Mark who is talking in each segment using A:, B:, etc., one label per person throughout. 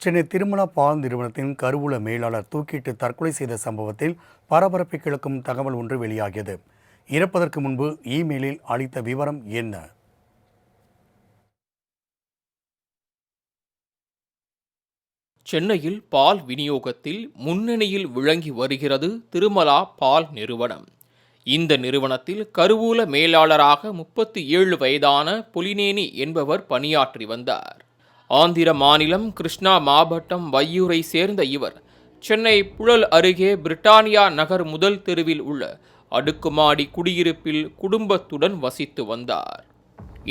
A: சென்னை திருமலா பால் நிறுவனத்தின் கருவூல மேலாளர் தூக்கிட்டு தற்கொலை செய்த சம்பவத்தில் பரபரப்பை கிளக்கும் தகவல் ஒன்று வெளியாகியது. இறப்பதற்கு முன்பு இமெயிலில் அளித்த விவரம் என்ன?
B: சென்னையில் பால் விநியோகத்தில் முன்னணியில் விளங்கி வருகிறது திருமலா பால் நிறுவனம். இந்த நிறுவனத்தில் கருவூல மேலாளராக 37 வயதான புலினேனி என்பவர் பணியாற்றி வந்தார். ஆந்திர மாநிலம் கிருஷ்ணா மாவட்டம் வையூரை சேர்ந்த இவர் சென்னை புழல் அருகே பிரிட்டானியா நகர் முதல் தெருவில் உள்ள அடுக்குமாடி குடியிருப்பில் குடும்பத்துடன் வசித்து வந்தார்.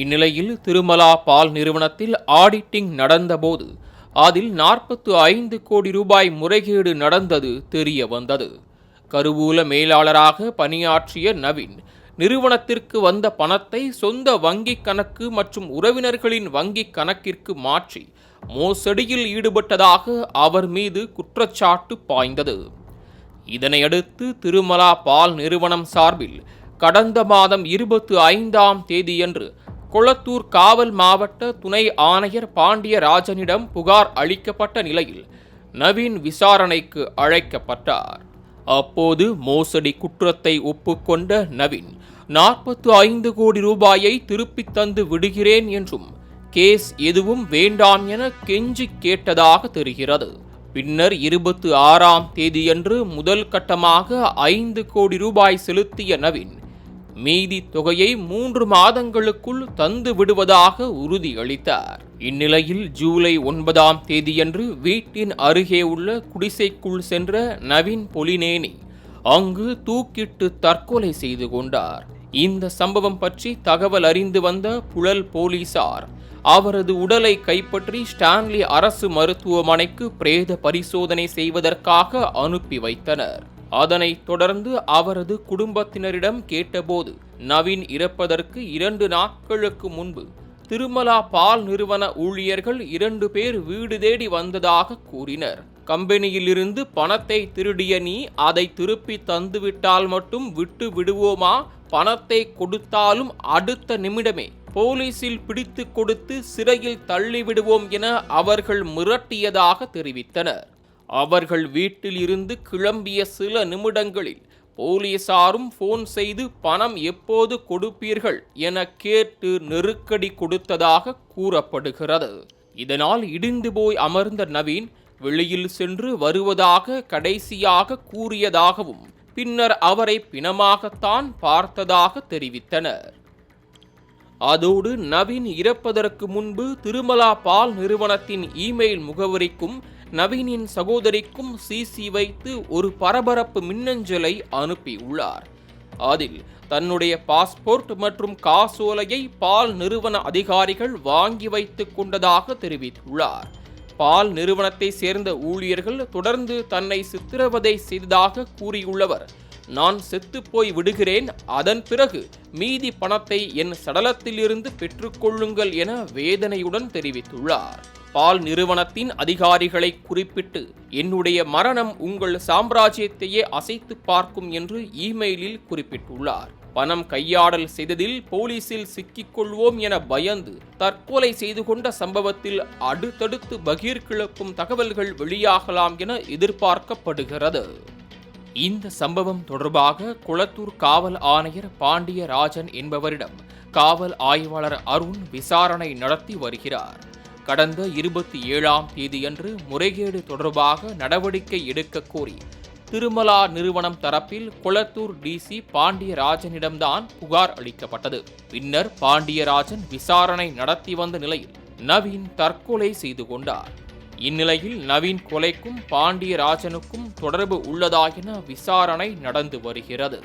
B: இந்நிலையில் திருமலா பால் நிறுவனத்தில் ஆடிட்டிங் நடந்தபோது அதில் 45 கோடி ரூபாய் முறைகேடு நடந்தது தெரிய வந்தது. கருவூல மேலாளராக பணியாற்றிய நவீன் நிறுவனத்திற்கு வந்த பணத்தை சொந்த வங்கிக் கணக்கு மற்றும் உறவினர்களின் வங்கிக் கணக்கிற்கு மாற்றி மோசடியில் ஈடுபட்டதாக அவர் மீது குற்றச்சாட்டு பாய்ந்தது. இதனையடுத்து திருமலா பால் நிறுவனம் சார்பில் கடந்த மாதம் 25ஆம் தேதியன்று கொளத்தூர் காவல் மாவட்ட துணை ஆணையர் பாண்டியராஜனிடம் புகார் அளிக்கப்பட்ட நிலையில் நவீன் விசாரணைக்கு அழைக்கப்பட்டார். அப்போது மோசடி குற்றத்தை ஒப்புக்கொண்ட நவீன் 45 கோடி ரூபாயை திருப்பித் தந்து விடுகிறேன் என்றும் கேஸ் எதுவும் வேண்டாம் என கெஞ்சி கேட்டதாக தெரிகிறது. பின்னர் 26ஆம் தேதியன்று முதல் கட்டமாக 5 கோடி ரூபாய் செலுத்திய நவீன் மீதி தொகையை 3 மாதங்களுக்குள் தந்து விடுவதாக உறுதியளித்தார். இந்நிலையில் ஜூலை 9ஆம் தேதியன்று வீட்டின் அருகே உள்ள குடிசைக்குள் சென்ற நவீன் பொலினேனி அங்கு தூக்கிட்டு தற்கொலை செய்து கொண்டார். இந்த சம்பவம் பற்றி தகவல் அறிந்து வந்த புழல் போலீசார் அவரது உடலை கைப்பற்றி ஸ்டான்லி அரசு மருத்துவமனைக்கு பிரேத பரிசோதனை செய்வதற்காக அனுப்பி வைத்தனர். அதனைத் தொடர்ந்து அவரது குடும்பத்தினரிடம் கேட்டபோது நவீன் இறப்பதற்கு 2 நாட்களுக்கு முன்பு திருமலா பால் நிறுவன ஊழியர்கள் 2 பேர் வீடு தேடி வந்ததாக கூறினர். கம்பெனியிலிருந்து பணத்தை திருடிய நீ அதை திருப்பி தந்துவிட்டால் மட்டும் விட்டு விடுவோமா? பணத்தை கொடுத்தாலும் அடுத்த நிமிடமே போலீசில் பிடித்து கொடுத்து சிறையில் தள்ளிவிடுவோம் என அவர்கள் மிரட்டியதாக தெரிவித்தனர். அவர்கள் வீட்டில் இருந்து கிளம்பிய சில நிமிடங்களில் போலீசாரும் போன் செய்து பணம் எப்போது கொடுப்பீர்கள் என கேட்டு நெருக்கடி கொடுத்ததாக கூறப்படுகிறது. இதனால் இடிந்து போய் அமர்ந்த நவீன் வெளியில் சென்று வருவதாக கடைசியாக கூறியதாகவும் பின்னர் அவரை பிணமாகத்தான் பார்த்ததாக தெரிவித்தனர். அதோடு நவீன் இறப்பதற்கு முன்பு திருமலா பால் நிறுவனத்தின் இமெயில் முகவரிக்கும் நவீனின் சகோதரிக்கும் சிசி வைத்து ஒரு பரபரப்பு மின்னஞ்சலை அனுப்பியுள்ளார். அதில் தன்னுடைய பாஸ்போர்ட் மற்றும் காசோலையை பால் நிறுவன அதிகாரிகள் வாங்கி வைத்துக் கொண்டதாக தெரிவித்துள்ளார். பால் நிறுவனத்தை சேர்ந்த ஊழியர்கள் தொடர்ந்து தன்னை சித்திரவதை செய்ததாக கூறியுள்ளவர், நான் செத்துப்போய் விடுகிறேன், அதன் பிறகு மீதி பணத்தை என் சடலத்திலிருந்து பெற்றுக்கொள்ளுங்கள் என வேதனையுடன் தெரிவித்துள்ளார். பால் நிறுவனத்தின் அதிகாரிகளை குறிப்பிட்டு என்னுடைய மரணம் உங்கள் சாம்ராஜ்யத்தையே அசைத்து பார்க்கும் என்று இமெயிலில் குறிப்பிட்டுள்ளார். பணம் கையாடல் செய்ததில் போலீசில் சிக்கிக் கொள்வோம் என பயந்து தற்கொலை செய்து கொண்ட சம்பவத்தில் அடுத்தடுத்து பகீர் கிளப்பும் தகவல்கள் வெளியாகலாம் என எதிர்பார்க்கப்படுகிறது. இந்த சம்பவம் தொடர்பாக கொளத்தூர் காவல் ஆணையர் பாண்டியராஜன் என்பவரிடம் காவல் ஆய்வாளர் அருண் விசாரணை நடத்தி வருகிறார். கடந்த 27ஆம் தேதியன்று முறைகேடு தொடர்பாக நடவடிக்கை எடுக்க கோரி திருமலா நிறுவனம் தரப்பில் கொளத்தூர் டிசி பாண்டியராஜனிடம்தான் புகார் அளிக்கப்பட்டது. பின்னர் பாண்டியராஜன் விசாரணை நடத்தி வந்த நிலையில் நவீன் தற்கொலை செய்து கொண்டார். இந்நிலையில் நவீன் கொலைக்கும் பாண்டியராஜனுக்கும் தொடர்பு உள்ளதா என விசாரணை நடந்து வருகிறது.